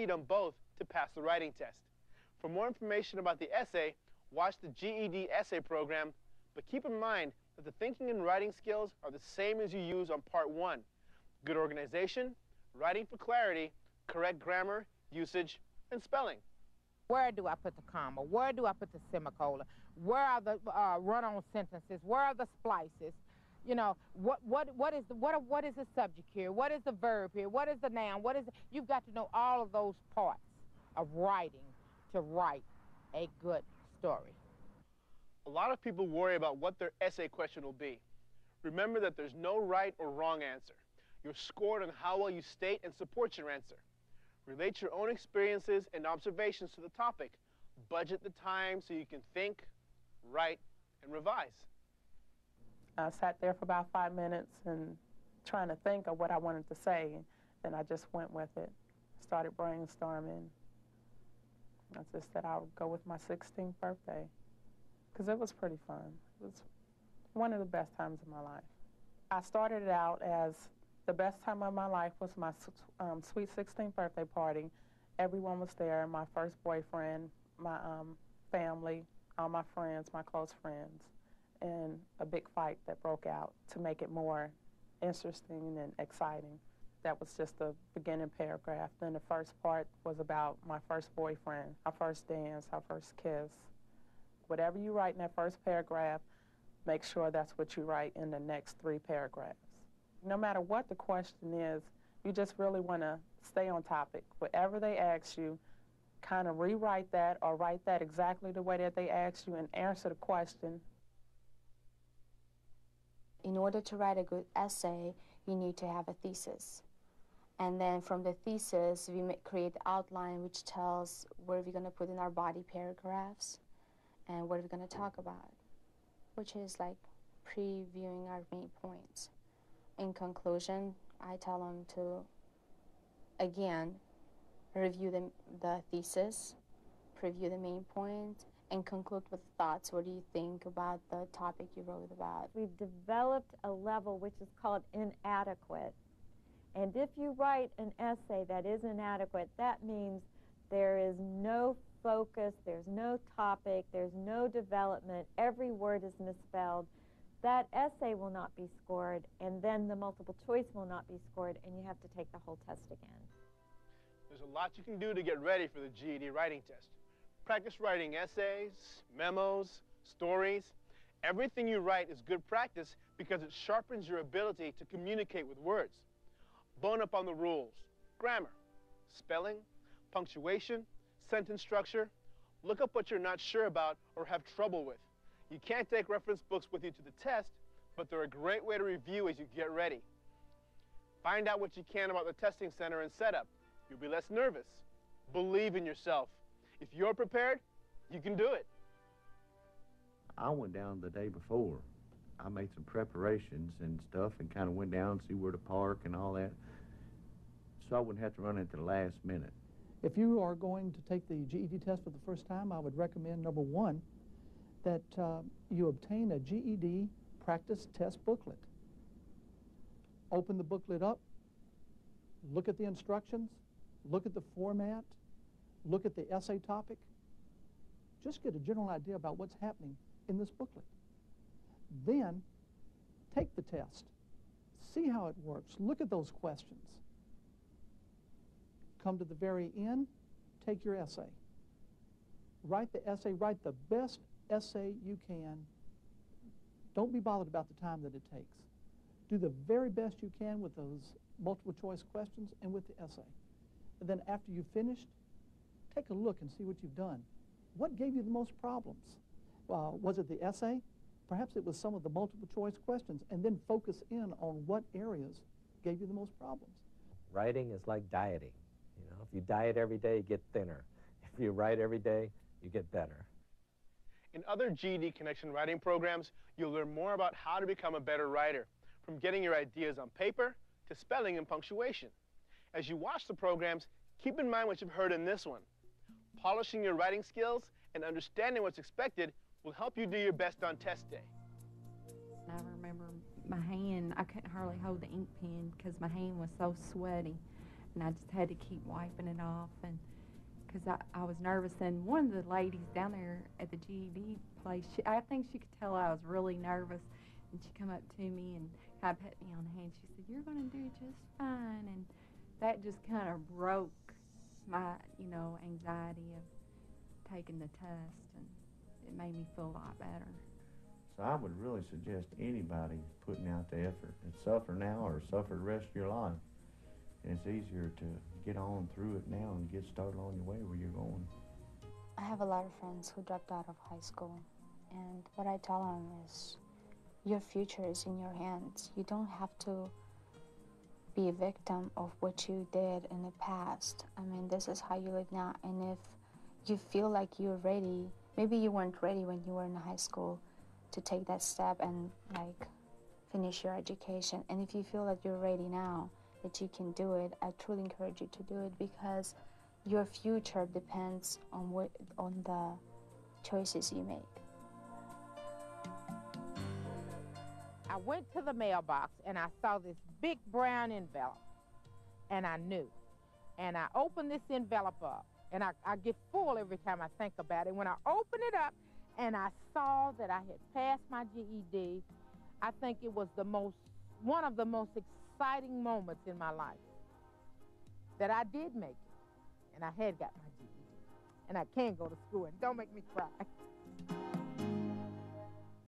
need them both to pass the writing test. For more information about the essay, watch the GED essay program, but keep in mind that the thinking and writing skills are the same as you use on Part 1. Good organization, writing for clarity, correct grammar, usage, and spelling. Where do I put the comma? Where do I put the semicolon? Where are the run-on sentences? Where are the splices? You know, what is the subject here? What is the verb here? What is the noun? You've got to know all of those parts of writing to write a good story. A lot of people worry about what their essay question will be. Remember that there's no right or wrong answer. You're scored on how well you state and support your answer. Relate your own experiences and observations to the topic. Budget the time so you can think, write, and revise. I sat there for about 5 minutes and trying to think of what I wanted to say. Then I just went with it, started brainstorming. I just said I would go with my 16th birthday because it was pretty fun. It was one of the best times of my life. I started it out as the best time of my life was my sweet 16th birthday party. Everyone was there, my first boyfriend, my family, all my friends, my close friends, and a big fight that broke out to make it more interesting and exciting. That was just the beginning paragraph. Then the first part was about my first boyfriend, our first dance, our first kiss. Whatever you write in that first paragraph, make sure that's what you write in the next 3 paragraphs. No matter what the question is, you just really want to stay on topic. Whatever they ask you, kind of rewrite that or write that exactly the way that they asked you and answer the question. In order to write a good essay, you need to have a thesis. And then from the thesis, we create the outline which tells where we're going to put in our body paragraphs and what we're going to talk about, which is like previewing our main points. In conclusion, I tell them to, again, review the thesis, preview the main point, and conclude with thoughts. What do you think about the topic you wrote about? We've developed a level which is called inadequate. And if you write an essay that is inadequate, that means there is no focus, there's no topic, there's no development, every word is misspelled. That essay will not be scored, and then the multiple choice will not be scored, and you have to take the whole test again. There's a lot you can do to get ready for the GED writing test. Practice writing essays, memos, stories. Everything you write is good practice because it sharpens your ability to communicate with words. Bone up on the rules: grammar, spelling, punctuation, sentence structure. Look up what you're not sure about or have trouble with. You can't take reference books with you to the test, but they're a great way to review as you get ready. Find out what you can about the testing center and setup. You'll be less nervous. Believe in yourself. If you're prepared, you can do it. I went down the day before. I made some preparations and stuff and kind of went down to see where to park and all that, so I wouldn't have to run at the last minute. If you are going to take the GED test for the first time, I would recommend, number one, that you obtain a GED practice test booklet. Open the booklet up, look at the instructions, look at the format, look at the essay topic. Just get a general idea about what's happening in this booklet. Then take the test. See how it works. Look at those questions. Come to the very end, take your essay. Write the essay, write the best essay you can. Don't be bothered about the time that it takes. Do the very best you can with those multiple choice questions and with the essay. And then after you've finished, take a look and see what you've done. What gave you the most problems? Was it the essay? Perhaps it was some of the multiple choice questions, and then focus in on what areas gave you the most problems. Writing is like dieting. You know, if you diet every day, you get thinner. If you write every day, you get better. In other GED Connection writing programs, you'll learn more about how to become a better writer, from getting your ideas on paper to spelling and punctuation. As you watch the programs, keep in mind what you've heard in this one. Polishing your writing skills and understanding what's expected will help you do your best on test day. I remember my hand, I couldn't hardly hold the ink pen because my hand was so sweaty. and I just had to keep wiping it off, and because I was nervous. And one of the ladies down there at the GED place, I think she could tell I was really nervous, and she come up to me and kind of pat me on the hand. She said, "You're going to do just fine," and that just kind of broke my, anxiety of taking the test, and it made me feel a lot better. So I would really suggest anybody putting out the effort and suffer now or suffer the rest of your life. And it's easier to get on through it now and get started on your way where you're going. I have a lot of friends who dropped out of high school, and what I tell them is your future is in your hands. You don't have to be a victim of what you did in the past. I mean, this is how you live now, and if you feel like you're ready, maybe you weren't ready when you were in high school to take that step and finish your education, and if you feel that you're ready now, that you can do it, I truly encourage you to do it, because your future depends on the choices you make. I went to the mailbox and I saw this big brown envelope, and I knew. And I opened this envelope up, and I get full every time I think about it. When I opened it up and I saw that I had passed my GED, I think it was one of the most exciting moments in my life, that I did make it, and I had got my GED, and I can go to school, and don't make me cry.